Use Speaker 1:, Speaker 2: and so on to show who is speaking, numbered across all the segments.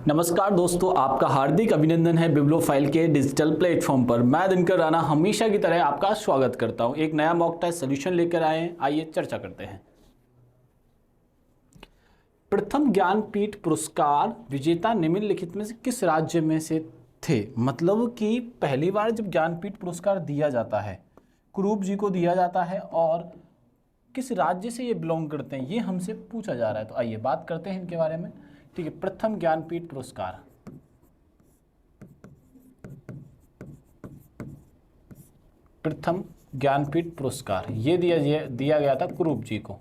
Speaker 1: नमस्कार दोस्तों, आपका हार्दिक अभिनंदन है बिब्लोफाइल के डिजिटल प्लेटफॉर्म पर। मैं दिनकर राणा हमेशा की तरह आपका स्वागत करता हूं। एक नया मॉक टेस्ट सोल्यूशन लेकर आए हैं, आइए चर्चा करते हैं। प्रथम ज्ञानपीठ पुरस्कार विजेता निम्नलिखित में से किस राज्य में से थे? मतलब कि पहली बार जब ज्ञानपीठ पुरस्कार दिया जाता है, कुरूप जी को दिया जाता है, और किस राज्य से ये बिलोंग करते हैं, ये हमसे पूछा जा रहा है। तो आइए बात करते हैं इनके बारे में। ठीक है, प्रथम ज्ञानपीठ पुरस्कार, प्रथम ज्ञानपीठ पुरस्कार ये दिया गया था कुरूप जी को।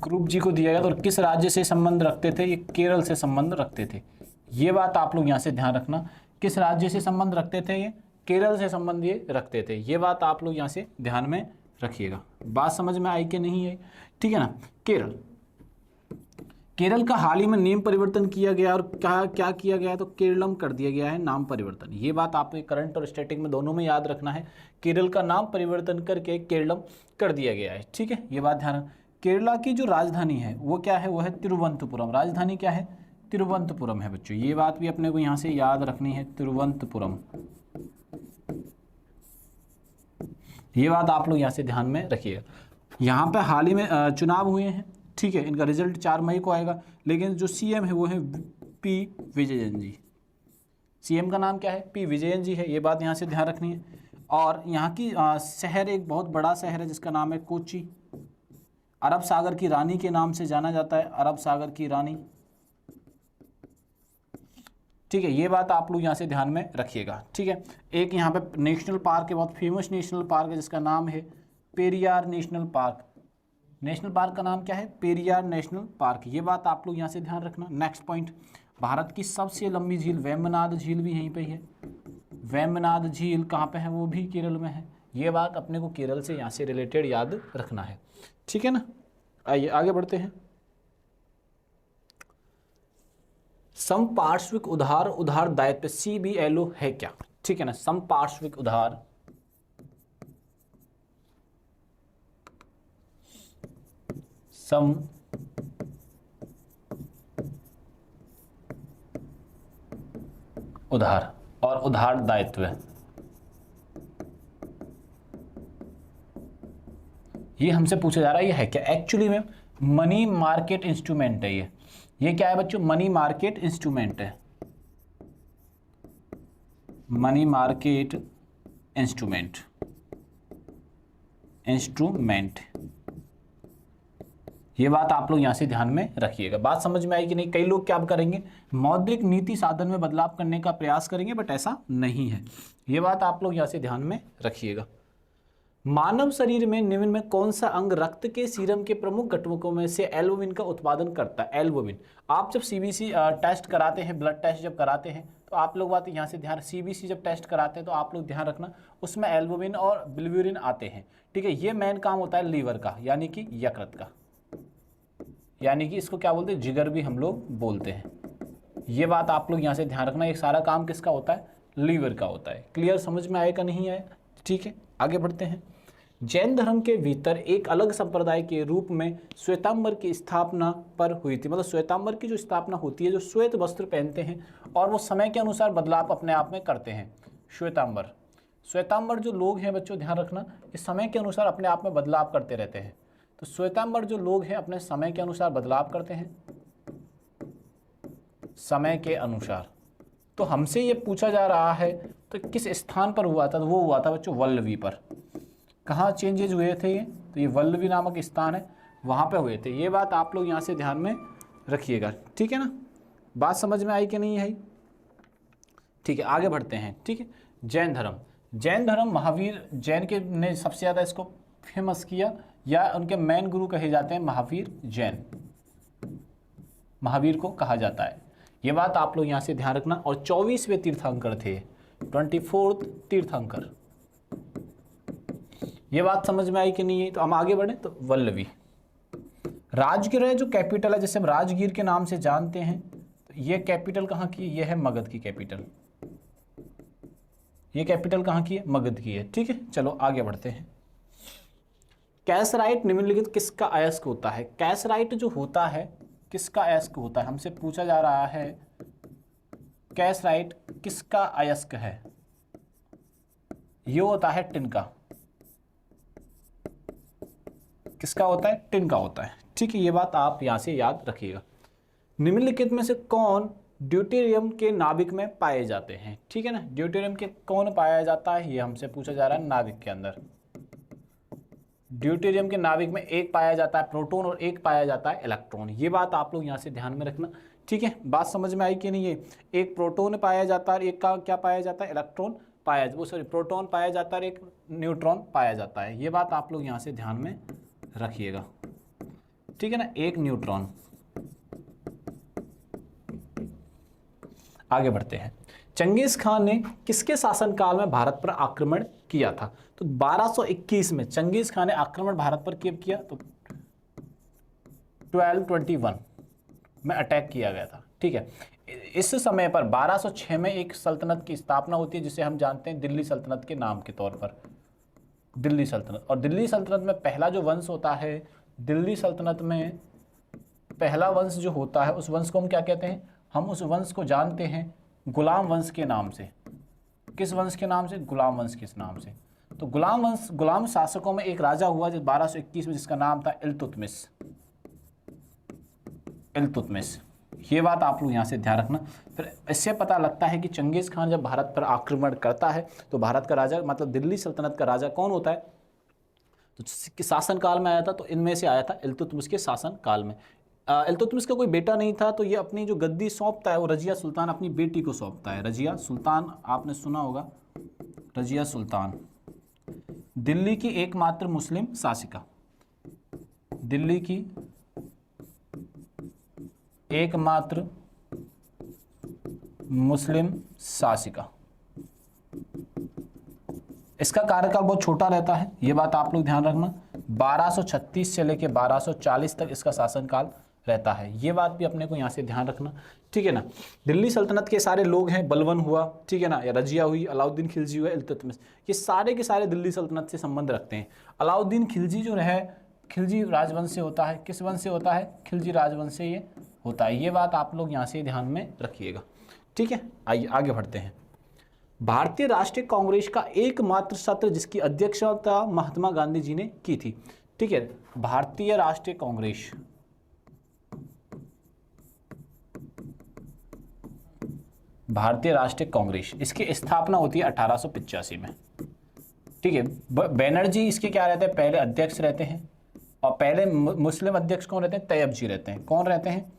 Speaker 1: कुरूप जी को दिया गया, तो किस राज्य से संबंध रखते थे? ये केरल से संबंध रखते थे। ये बात आप लोग यहां से ध्यान रखना, किस राज्य से संबंध रखते थे? ये केरल से संबंध ये रखते थे। ये बात आप लोग यहां से ध्यान में रखिएगा। बात समझ में आई कि नहीं आई? ठीक है ना। केरल का हाल ही में नेम परिवर्तन किया गया, और क्या क्या किया गया है? तो केरलम कर दिया गया है नाम परिवर्तन। ये बात आपको करंट और स्टैटिक में दोनों में याद रखना है। केरल का नाम परिवर्तन करके केरलम कर दिया गया है। ठीक है, ये बात ध्यान। केरला की जो राजधानी है वो क्या है? वो है तिरुवनंतपुरम। राजधानी क्या है? तिरुवनंतपुरम है बच्चों। ये बात भी अपने को यहाँ से याद रखनी है, तिरुवनंतपुरम। ये बात आप लोग यहाँ से ध्यान में रखिएगा। यहाँ पे हाल ही में चुनाव हुए हैं। ठीक है, इनका रिजल्ट 4 मई को आएगा, लेकिन जो सीएम है वो है पी विजयन जी। सीएम का नाम क्या है? पी विजयन जी है। ये बात यहाँ से ध्यान रखनी है। और यहाँ की शहर एक बहुत बड़ा शहर है जिसका नाम है कोची। अरब सागर की रानी के नाम से जाना जाता है, अरब सागर की रानी। ठीक है, ये बात आप लोग यहाँ से ध्यान में रखिएगा। ठीक है, एक यहाँ पे नेशनल पार्क है, बहुत फेमस नेशनल पार्क है जिसका नाम है Periyar national park. National park का नाम क्या है? Periyar national park. ये बात आप लोग यहाँ से ध्यान रखना। नेक्स्ट पॉइंट, भारत की सबसे लंबी झील वेम्बनाड झील भी यहीं पे है। वेम्बनाड झील कहाँ पे है? वो भी केरल में है। ये बात अपने को केरल से यहाँ से रिलेटेड याद रखना है। ठीक है ना। आइए आगे बढ़ते हैं। समपार्श्विक उधार उधार दायित्व CBLO है क्या? ठीक है ना। समपार्श्विक उधार सम उधार और उधार दायित्व, ये हमसे पूछा जा रहा है। ये है क्या? एक्चुअली में मनी मार्केट इंस्ट्रूमेंट है। ये क्या है बच्चों? मनी मार्केट इंस्ट्रूमेंट है। मनी मार्केट इंस्ट्रूमेंट ये बात आप लोग यहां से ध्यान में रखिएगा। बात समझ में आई कि नहीं? कई लोग क्या करेंगे, मौद्रिक नीति साधन में बदलाव करने का प्रयास करेंगे, बट ऐसा नहीं है। ये बात आप लोग यहां से ध्यान में रखिएगा। मानव शरीर में निम्न में कौन सा अंग रक्त के सीरम के प्रमुख घटकों में से एल्बुमिन का उत्पादन करता है? एल्बुमिन। आप जब CBC टेस्ट कराते हैं, ब्लड टेस्ट जब कराते हैं, तो आप लोग बात यहाँ से ध्यान, CBC जब टेस्ट कराते हैं तो आप लोग ध्यान रखना, उसमें एल्बुमिन और बिलिरुबिन आते हैं। ठीक है, ये मेन काम होता है लीवर का, यानी कि यकृत का, यानी कि इसको क्या बोलते हैं? जिगर भी हम लोग बोलते हैं। ये बात आप लोग यहाँ से ध्यान रखना। ये सारा काम किसका होता है? लीवर का होता है। क्लियर? समझ में आएगा नहीं आया? ठीक है, आगे बढ़ते हैं। जैन धर्म के भीतर एक अलग संप्रदाय के रूप में श्वेतांबर की स्थापना पर हुई थी। मतलब श्वेतांबर की जो स्थापना होती है, जो श्वेत वस्त्र पहनते हैं और वो समय के अनुसार बदलाव अपने आप में करते हैं। श्वेतांबर जो लोग हैं बच्चों, ध्यान रखना, इस समय के अनुसार अपने आप में बदलाव करते रहते हैं। तो श्वेतांबर जो लोग हैं अपने समय के अनुसार बदलाव करते हैं, समय के अनुसार। तो हमसे ये पूछा जा रहा है तो किस स्थान पर हुआ था? तो वो हुआ था बच्चों वल्लवी पर। कहाँ चेंजेज हुए थे ये? तो ये वल्लवी नामक स्थान है, वहाँ पे हुए थे। ये बात आप लोग यहाँ से ध्यान में रखिएगा। ठीक है ना। बात समझ में आई कि नहीं आई? ठीक है, आगे बढ़ते हैं। ठीक है, जैन धर्म महावीर जैन के ने सबसे ज़्यादा इसको फेमस किया, या उनके मेन गुरु कहे जाते हैं महावीर जैन। महावीर को कहा जाता है। ये बात आप लोग यहाँ से ध्यान रखना। और 24वें तीर्थंकर थे, 24th तीर्थंकर। ये बात समझ में आई कि नहीं है? तो हम आगे बढ़े। तो वल्लवी। राजगीर है जो कैपिटल है, जैसे हम राजगीर के नाम से जानते हैं, तो ये कैपिटल कहाँ की? ये है मगध की कैपिटल। ये कैपिटल कहाँ की है? मगध की है। ठीक है, चलो आगे बढ़ते हैं। कैसराइट निम्नलिखित किसका अयस्क होता है? कैसराइट जो होता है किसका अयस्क होता है? हमसे पूछा जा रहा है कैसराइट किसका अयस्क है? ये होता है टिन का। किसका होता है? टिन का होता है। ठीक है, ये बात आप यहां से याद रखिएगा। निम्नलिखित में से कौन ड्यूटेरियम के नाभिक में पाए जाते हैं? ठीक है ना, ड्यूटेरियम के कौन पाया जाता है, ये हमसे पूछा जा रहा है नाभिक के अंदर। ड्यूटेरियम के नाभिक में एक पाया जाता है प्रोटॉन और एक पाया जाता है इलेक्ट्रॉन। ये बात आप लोग यहाँ से ध्यान में रखना। ठीक है, बात समझ में आई कि नहीं? ये एक प्रोटॉन पाया जाता है, एक का क्या पाया जाता है? इलेक्ट्रॉन पाया, वो सॉरी प्रोटॉन पाया जाता है, एक न्यूट्रॉन पाया जाता है। ये बात आप लोग यहाँ से ध्यान में रखिएगा। ठीक है ना, एक न्यूट्रॉन। आगे बढ़ते हैं। चंगेज खान ने किसके शासनकाल में भारत पर आक्रमण किया था? तो 1221 में चंगेज खान ने आक्रमण भारत पर कब किया? तो 1221 में अटैक किया गया था। ठीक है, इस समय पर 1206 में एक सल्तनत की स्थापना होती है जिसे हम जानते हैं दिल्ली सल्तनत के नाम के तौर पर, दिल्ली सल्तनत। और दिल्ली सल्तनत में पहला जो वंश होता है, दिल्ली सल्तनत में पहला वंश जो होता है, उस वंश को हम क्या कहते हैं? हम उस वंश को जानते हैं गुलाम वंश के नाम से। किस वंश के नाम से? गुलाम वंश के नाम से। तो गुलाम वंश, गुलाम शासकों में एक राजा हुआ जो 1221 में, जिसका नाम था इल्तुतमिश। इल्तुतमिश, ये बात आप लोग यहाँ से ध्यान रखना। फिर इससे पता लगता है कि चंगेज खान जब भारत पर आक्रमण करता है तो भारत का राजा, मतलब दिल्ली सल्तनत का राजा कौन होता है? तो शासनकाल में आया था, तो इनमें से आया था इल्तुतमिश के शासनकाल में। इल्तुतमिश का कोई बेटा नहीं था, तो ये अपनी जो गद्दी सौंपता है वो रजिया सुल्तान अपनी बेटी को सौंपता है। रजिया सुल्तान, आपने सुना होगा, रजिया सुल्तान दिल्ली की एकमात्र मुस्लिम शासिका, दिल्ली की एकमात्र मुस्लिम शासिका। इसका कार्यकाल बहुत छोटा रहता है, ये बात आप लोग ध्यान रखना। 1236 से लेकर 1240 तक इसका शासनकाल रहता है। ये बात भी अपने को यहाँ से ध्यान रखना। ठीक है ना, दिल्ली सल्तनत के सारे लोग हैं, बलवन हुआ, ठीक है ना, या रजिया हुई, अलाउद्दीन खिलजी हुआ, इल्तुतमिश, ये सारे के सारे दिल्ली सल्तनत से संबंध रखते हैं। अलाउद्दीन खिलजी जो है, खिलजी राजवंश से होता है। किस वंश से होता है? खिलजी राजवंश से ये होता है। ये बात आप लोग यहाँ से ध्यान में रखिएगा। ठीक है, आइए आगे बढ़ते हैं। भारतीय राष्ट्रीय कांग्रेस का एकमात्र सत्र जिसकी अध्यक्षता महात्मा गांधी जी ने की थी। ठीक है, भारतीय राष्ट्रीय कांग्रेस, भारतीय राष्ट्रीय कांग्रेस, इसकी स्थापना होती है 1885 में। ठीक है, बैनर्जी इसके क्या रहते हैं? पहले अध्यक्ष रहते हैं। और पहले मुस्लिम अध्यक्ष कौन रहते हैं? तैयब जी रहते हैं। कौन रहते हैं?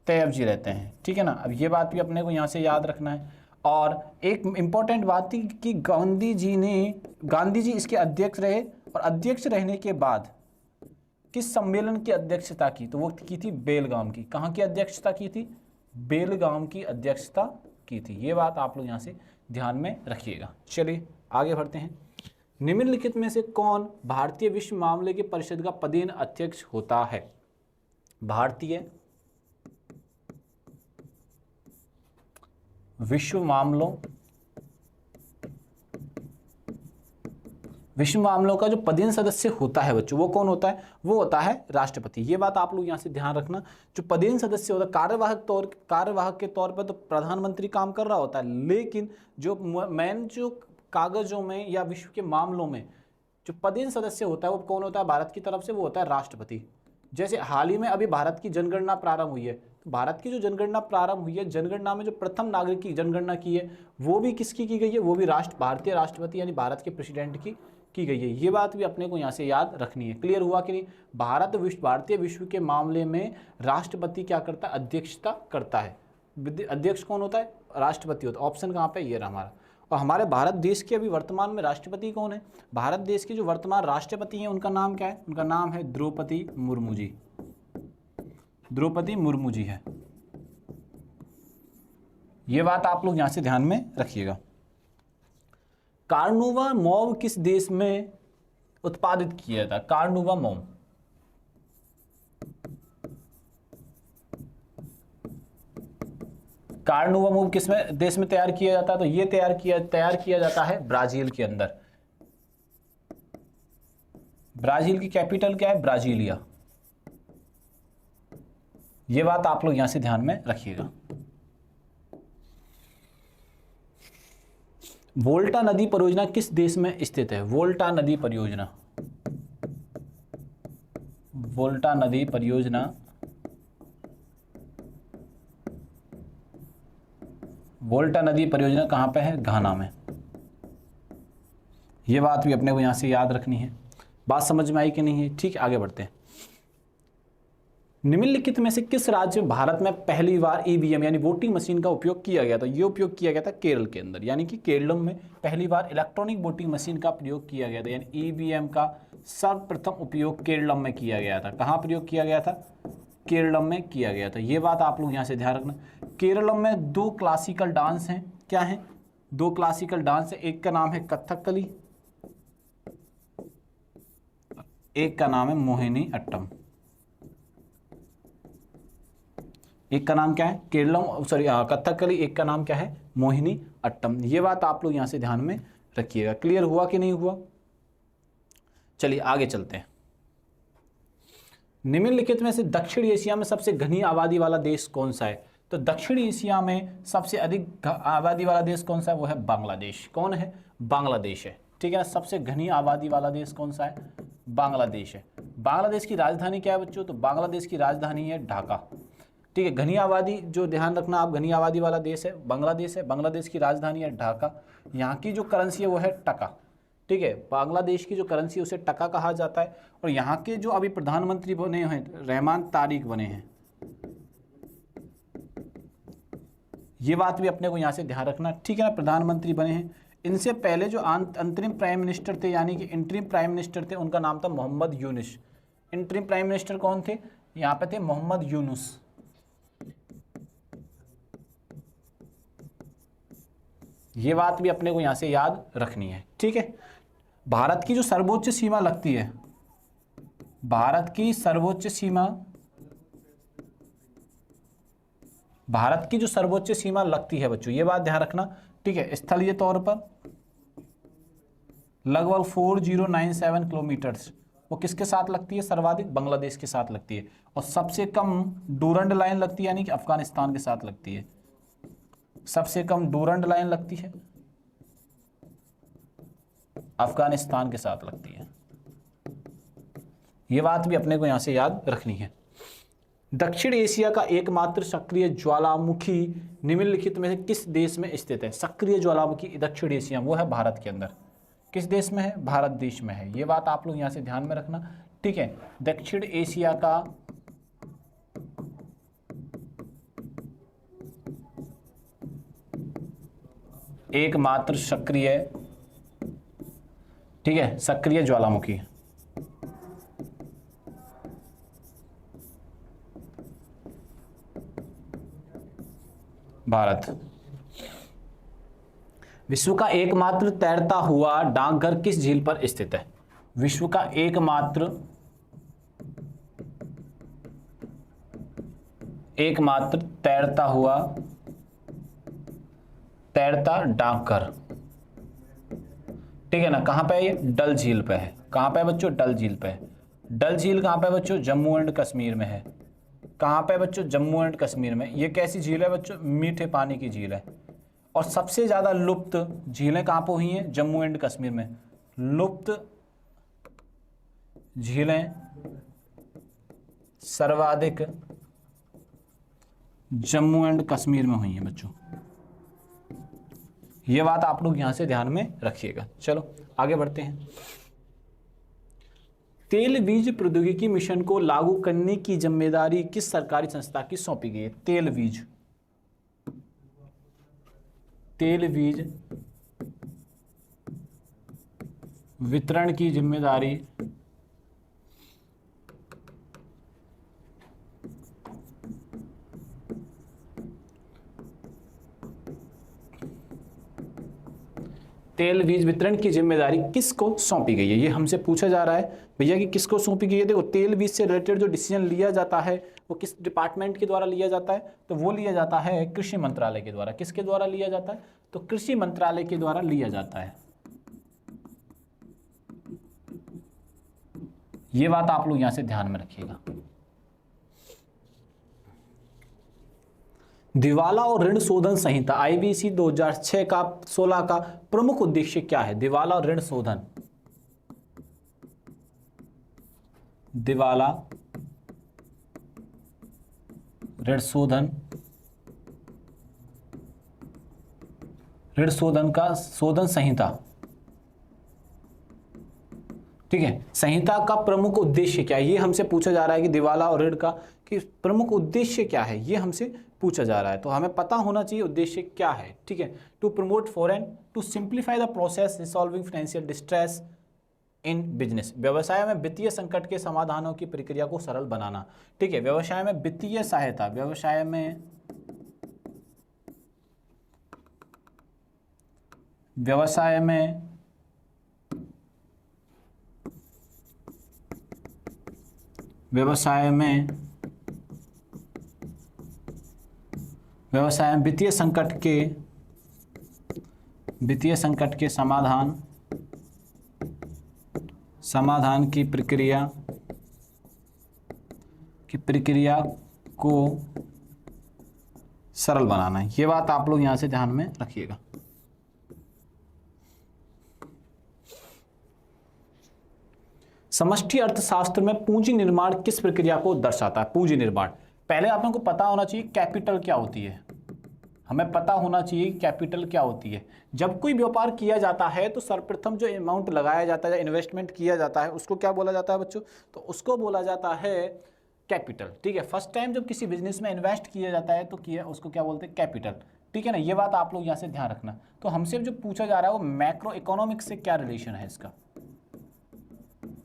Speaker 1: तैयब जी रहते हैं। ठीक है ना, अब ये बात भी अपने को यहाँ से याद रखना है। और एक इम्पॉर्टेंट बात थी कि गांधी जी इसके अध्यक्ष रहे, और अध्यक्ष रहने के बाद किस सम्मेलन की अध्यक्षता की? तो वो की थी बेलगाम की। कहाँ की अध्यक्षता की थी? बेलगाम की अध्यक्षता की थी। ये बात आप लोग यहाँ से ध्यान में रखिएगा। चलिए आगे बढ़ते हैं। निम्नलिखित में से कौन भारतीय विश्व मामले की परिषद का पदेन अध्यक्ष होता है? भारतीय विश्व मामलों का जो पदेन सदस्य होता है बच्चों, वो कौन होता है? वो होता है राष्ट्रपति। ये बात आप लोग यहाँ से ध्यान रखना। जो पदेन सदस्य होता है, कार्यवाहक के तौर पर तो प्रधानमंत्री काम कर रहा होता है, लेकिन जो मेन जो कागजों में या विश्व के मामलों में जो पदेन सदस्य होता है वो कौन होता है? भारत की तरफ से वो होता है राष्ट्रपति। जैसे हाल ही में अभी भारत की जनगणना प्रारंभ हुई है, तो भारत की जो जनगणना प्रारंभ हुई है, जनगणना में जो प्रथम नागरिक की जनगणना की है वो भी किसकी की गई है? वो भी भारतीय राष्ट्रपति यानी भारत के प्रेसिडेंट की गई है। ये बात भी अपने को यहाँ से याद रखनी है। क्लियर हुआ कि नहीं? भारतीय विश्व के मामले में राष्ट्रपति क्या करता है? अध्यक्षता करता है। अध्यक्ष कौन होता है? राष्ट्रपति होता है। ऑप्शन कहाँ पे? ये रहा हमारा। और हमारे भारत देश के अभी वर्तमान में राष्ट्रपति कौन है? भारत देश के जो वर्तमान राष्ट्रपति हैं उनका नाम क्या है? उनका नाम है द्रौपदी मुर्मू जी। द्रौपदी मुर्मू जी है। ये बात आप लोग यहां से ध्यान में रखिएगा। कार्नुवा मोम किस देश में उत्पादित किया था? कार्नुवा मोम कार्नुवा मोम किस में देश में तैयार किया जाता है? तो ये तैयार किया जाता है ब्राजील के अंदर। ब्राजील की कैपिटल क्या है? ब्राजीलिया। ये बात आप लोग यहां से ध्यान में रखिएगा। वोल्टा नदी परियोजना किस देश में स्थित है? वोल्टा नदी परियोजना, वोल्टा नदी परियोजना वोल्टा नदी परियोजना कहां पे है? घाना में। ये बात भी अपने को यहां से याद रखनी है। बात समझ में आई कि नहीं है? ठीक है, आगे बढ़ते हैं। निम्नलिखित में से किस राज्य में भारत में पहली बार ईवीएम यानी वोटिंग मशीन का उपयोग किया गया था? ये उपयोग किया गया था केरल के अंदर, यानी कि केरलम में पहली बार इलेक्ट्रॉनिक वोटिंग मशीन का प्रयोग किया गया था, यानी ईवीएम का सर्वप्रथम उपयोग केरलम में किया गया था। कहाँ प्रयोग किया गया था? केरलम में किया गया था। ये बात आप लोग यहाँ से ध्यान रखना। केरलम में 2 क्लासिकल डांस हैं। क्या है? 2 क्लासिकल डांस है। एक का नाम है कथकली, एक का नाम है मोहिनी अट्टम। एक का नाम क्या है? केरलम, सॉरी कथकली। एक का नाम क्या है? मोहिनी अट्टम। ये बात आप लोग यहां से ध्यान में रखिएगा। क्लियर हुआ कि नहीं हुआ? चलिए आगे चलते हैं। निम्नलिखित में से दक्षिण एशिया में सबसे घनी आबादी वाला देश कौन सा है? तो दक्षिण एशिया में सबसे अधिक आबादी वाला देश कौन सा है? वो है बांग्लादेश। कौन है? बांग्लादेश है। ठीक है ना। सबसे घनी आबादी वाला देश कौन सा है? बांग्लादेश है। बांग्लादेश की राजधानी क्या है बच्चों? तो बांग्लादेश की राजधानी है ढाका। ठीक है। घनी आबादी, जो ध्यान रखना आप, घनी आबादी वाला देश है बांग्लादेश है। बांग्लादेश की राजधानी है ढाका। यहाँ की जो करेंसी है वो है टका। ठीक है। बांग्लादेश की जो करेंसी है उसे टका कहा जाता है। और यहाँ के जो अभी प्रधानमंत्री बने हैं रहमान तारिक बने हैं। ये बात भी अपने को यहाँ से ध्यान रखना। ठीक है ना। प्रधानमंत्री बने हैं। इनसे पहले जो अंतरिम प्राइम मिनिस्टर थे, यानी कि इंटरिम प्राइम मिनिस्टर थे, उनका नाम था Mohammed Yunus. Interim prime minister कौन थे? यहाँ पे थे मोहम्मद यूनुस। ये बात भी अपने को यहां से याद रखनी है। ठीक है। भारत की जो सर्वोच्च सीमा लगती है, भारत की सर्वोच्च सीमा, भारत की जो सर्वोच्च सीमा लगती है बच्चों, ये बात ध्यान रखना। ठीक है। स्थलीय तौर पर लगभग 4097 किलोमीटर, वो किसके साथ लगती है? सर्वाधिक बांग्लादेश के साथ लगती है। और सबसे कम डूरंड लाइन लगती है, यानी कि अफगानिस्तान के साथ लगती है। सबसे कम डूरंड लाइन लगती है अफगानिस्तान के साथ लगती है। यह बात भी अपने को यहां से याद रखनी है। दक्षिण एशिया का एकमात्र सक्रिय ज्वालामुखी निम्नलिखित में से किस देश में स्थित है? सक्रिय ज्वालामुखी दक्षिण एशिया, वो है भारत के अंदर। किस देश में है? भारत देश में है। ये बात आप लोग यहां से ध्यान में रखना। ठीक है। दक्षिण एशिया का एकमात्र सक्रिय, ठीक है, सक्रिय ज्वालामुखी भारत। विश्व का एकमात्र तैरता हुआ डाकघर किस झील पर स्थित है? विश्व का एकमात्र तैरता डाकघर, ठीक है ना। कहां पे है ये? डल झील पे है। कहां पे है बच्चों? डल झील पे है। डल झील कहां पे है बच्चों? जम्मू एंड कश्मीर में है। कहां पे है बच्चों? जम्मू एंड कश्मीर में। ये कैसी झील है बच्चों? मीठे पानी की झील है। और सबसे ज्यादा लुप्त झीलें कहां पर हुई हैं? जम्मू एंड कश्मीर में। लुप्त झीलें सर्वाधिक जम्मू एंड कश्मीर में हुई हैं बच्चों। ये बात आप लोग यहां से ध्यान में रखिएगा। चलो आगे बढ़ते हैं। तेल बीज प्रौद्योगिकी मिशन को लागू करने की जिम्मेदारी किस सरकारी संस्था की सौंपी गई है? तेल बीज वितरण की जिम्मेदारी तेल बीज वितरण की जिम्मेदारी किसको सौंपी गई है? ये हमसे पूछा जा रहा है भैया कि किसको सौंपी गई है। देखो, तेल बीज से रिलेटेड जो डिसीजन लिया जाता है वो किस डिपार्टमेंट के द्वारा लिया जाता है? तो वो लिया जाता है कृषि मंत्रालय के द्वारा। किसके द्वारा लिया जाता है? तो कृषि मंत्रालय के द्वारा लिया जाता है। ये बात आप लोग यहां से ध्यान में रखिएगा। दिवाला और ऋण शोधन संहिता आईबीसी 2006 का 16 का प्रमुख उद्देश्य क्या है? दिवाला और ऋण शोधन, दिवाला ऋण शोधन, ऋण शोधन का शोधन संहिता, ठीक है, संहिता का प्रमुख उद्देश्य क्या है? ये हमसे पूछा जा रहा है कि दिवाला और ऋण का कि प्रमुख उद्देश्य क्या है, ये हमसे पूछा जा रहा है। तो हमें पता होना चाहिए उद्देश्य क्या है, ठीक है। To promote foreign, to simplify the process resolving financial distress in business, व्यवसाय में वित्तीय संकट के समाधानों की प्रक्रिया को सरल बनाना, ठीक है। व्यवसाय में वित्तीय सहायता, व्यवसाय में व्यवसाय में वित्तीय संकट के समाधान की प्रक्रिया को सरल बनाना है। ये बात आप लोग यहां से ध्यान में रखिएगा। समष्टि अर्थशास्त्र में पूंजी निर्माण किस प्रक्रिया को दर्शाता है? पूंजी निर्माण, पहले आप लोगों को पता होना चाहिए कैपिटल क्या होती है। हमें पता होना चाहिए कैपिटल क्या होती है। जब कोई व्यापार किया जाता है तो सर्वप्रथम जो अमाउंट लगाया जाता है, इन्वेस्टमेंट किया जाता है, उसको क्या बोला जाता है बच्चों? तो उसको बोला जाता है कैपिटल, ठीक है। फर्स्ट टाइम जब किसी बिजनेस में इन्वेस्ट किया जाता है तो उसको क्या बोलते हैं? कैपिटल, ठीक है ना। ये बात आप लोग यहाँ से ध्यान रखना। तो हमसे जो पूछा जा रहा है वो मैक्रो इकोनॉमिक्स से क्या रिलेशन है इसका,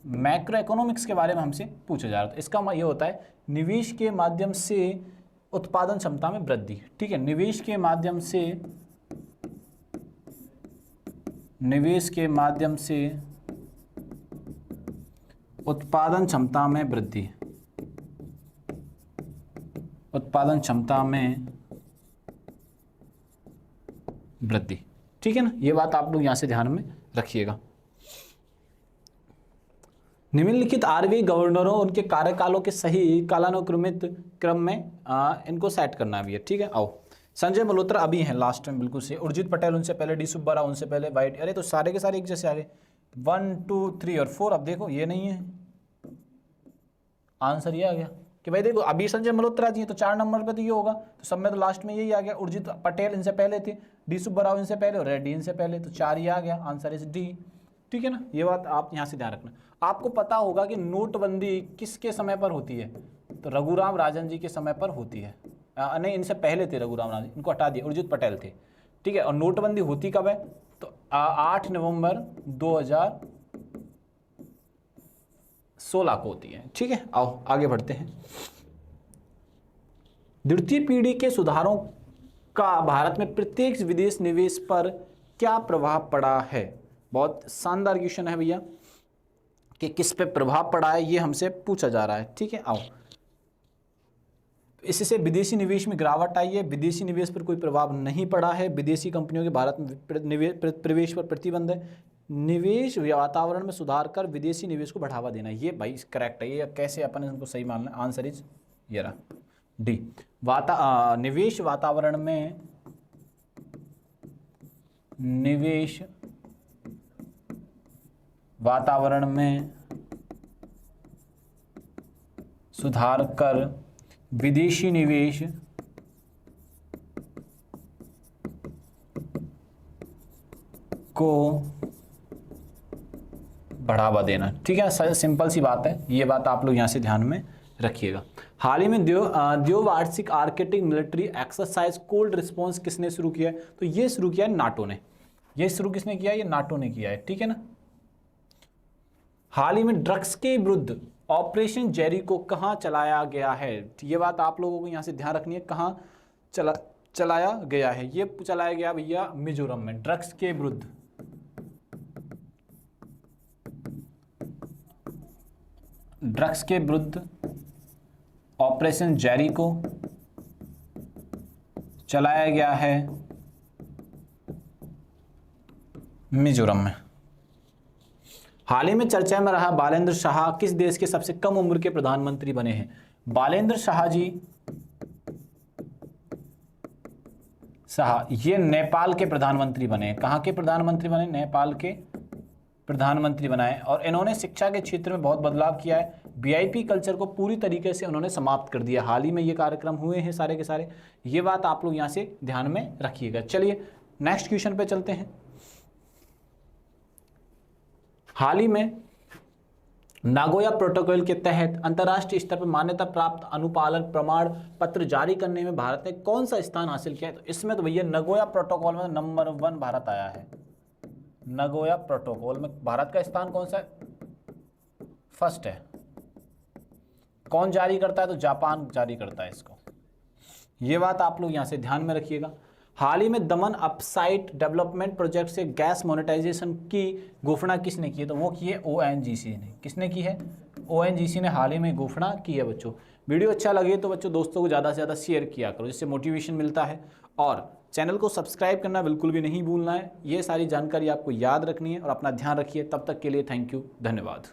Speaker 1: मैक्रो इकोनॉमिक्स के बारे में हमसे पूछा जा रहा है। तो इसका ये होता है निवेश के माध्यम से उत्पादन क्षमता में वृद्धि, ठीक है। निवेश के माध्यम से उत्पादन क्षमता में वृद्धि, उत्पादन क्षमता में वृद्धि, ठीक है ना। ये बात आप लोग यहां से ध्यान में रखिएगा। निम्नलिखित आरबीआई गवर्नरों उनके कार्यकालों के सही कालानुक्रमित क्रम में इनको सेट करना भी है, ठीक है। आओ, संजय मल्होत्रा अभी हैं लास्ट में बिल्कुल से, उर्जित पटेल उनसे पहले, डी सुब्बा राव उनसे पहले, वाइट, अरे तो सारे के सारे एक जैसे आ गए। 1 2 3 और 4, अब देखो ये नहीं है, आंसर ये आ गया कि भाई देखो अभी संजय मल्होत्रा जी हैं तो 4 नंबर पे तो ये होगा, तो सब में तो लास्ट में यही आ गया। उर्जित पटेल इनसे पहले थे, डी सुब्बा राव इनसे पहले और रेड्डी इनसे पहले, तो 4 ये आ गया, आंसर इज डी, ठीक है ना। ये बात आप यहाँ से ध्यान रखना। आपको पता होगा कि नोटबंदी किसके समय पर होती है? तो रघुराम राजन जी के समय पर होती है। नहीं, इनसे पहले थे रघुराम राजन, इनको हटा दिया, उर्जित पटेल थे, ठीक है। और नोटबंदी होती कब है? तो 8 नवंबर 2016 को होती है, ठीक है। आओ आगे बढ़ते हैं। द्वितीय पीढ़ी के सुधारों का भारत में प्रत्येक विदेश निवेश पर क्या प्रभाव पड़ा है? बहुत शानदार क्वेश्चन है भैया कि किस पे प्रभाव पड़ा है, ये हमसे पूछा जा रहा है, ठीक है। आओ, इससे विदेशी निवेश में गिरावट आई है, विदेशी निवेश पर कोई प्रभाव नहीं पड़ा है, विदेशी कंपनियों के भारत में प्रवेश पर प्रतिबंध है, निवेश वातावरण में सुधार कर विदेशी निवेश को बढ़ावा देना, ये भाई करेक्ट है। ये कैसे अपन इनको सही मानना, आंसर इज ये रहा डी। निवेश वातावरण में सुधार कर विदेशी निवेश को बढ़ावा देना, ठीक है। सिंपल सी बात है, ये बात आप लोग यहां से ध्यान में रखिएगा। हाल ही में द्विवार्षिक Arctic military exercise cold response किसने शुरू किया है? तो ये शुरू किया है नाटो ने। ये शुरू किसने किया है? ये नाटो ने किया है, ठीक है ना। हाल ही में ड्रग्स के विरुद्ध ऑपरेशन जेरिको कहां चलाया गया है? ये बात आप लोगों को यहां से ध्यान रखनी है, कहां चलाया गया है? ये चलाया गया भैया मिजोरम में, ड्रग्स के विरुद्ध ऑपरेशन जेरिको चलाया गया है मिजोरम में। हाल ही में चर्चा में रहा बालेंद्र शाह किस देश के सबसे कम उम्र के प्रधानमंत्री बने हैं? बालेंद्र शाह जी ये नेपाल के प्रधानमंत्री बने हैं। कहाँ के प्रधानमंत्री बने? नेपाल के प्रधानमंत्री बनाए। और इन्होंने शिक्षा के क्षेत्र में बहुत बदलाव किया है। वीआईपी कल्चर को पूरी तरीके से उन्होंने समाप्त कर दिया। हाल ही में ये कार्यक्रम हुए हैं सारे के सारे। ये बात आप लोग यहाँ से ध्यान में रखिएगा। चलिए नेक्स्ट क्वेश्चन पे चलते हैं। हाल ही में नागोया प्रोटोकॉल के तहत अंतर्राष्ट्रीय स्तर पर मान्यता प्राप्त अनुपालन प्रमाण पत्र जारी करने में भारत ने कौन सा स्थान हासिल किया है? तो इसमें तो भैया नागोया प्रोटोकॉल में नंबर 1 भारत आया है। नागोया प्रोटोकॉल में भारत का स्थान कौन सा है? फर्स्ट है। कौन जारी करता है? तो जापान जारी करता है इसको। ये बात आप लोग यहां से ध्यान में रखिएगा। हाल ही में दमन अपसाइट डेवलपमेंट प्रोजेक्ट से गैस मोनेटाइजेशन की घोषणा किसने की है? तो वो की है ओएनजीसी ने। किसने की है? ओएनजीसी ने हाल ही में घोषणा की है। बच्चों वीडियो अच्छा लगे तो बच्चों दोस्तों को ज़्यादा से ज़्यादा शेयर किया करो, जिससे मोटिवेशन मिलता है। और चैनल को सब्सक्राइब करना बिल्कुल भी नहीं भूलना है। ये सारी जानकारी आपको याद रखनी है और अपना ध्यान रखिए। तब तक के लिए थैंक यू, धन्यवाद।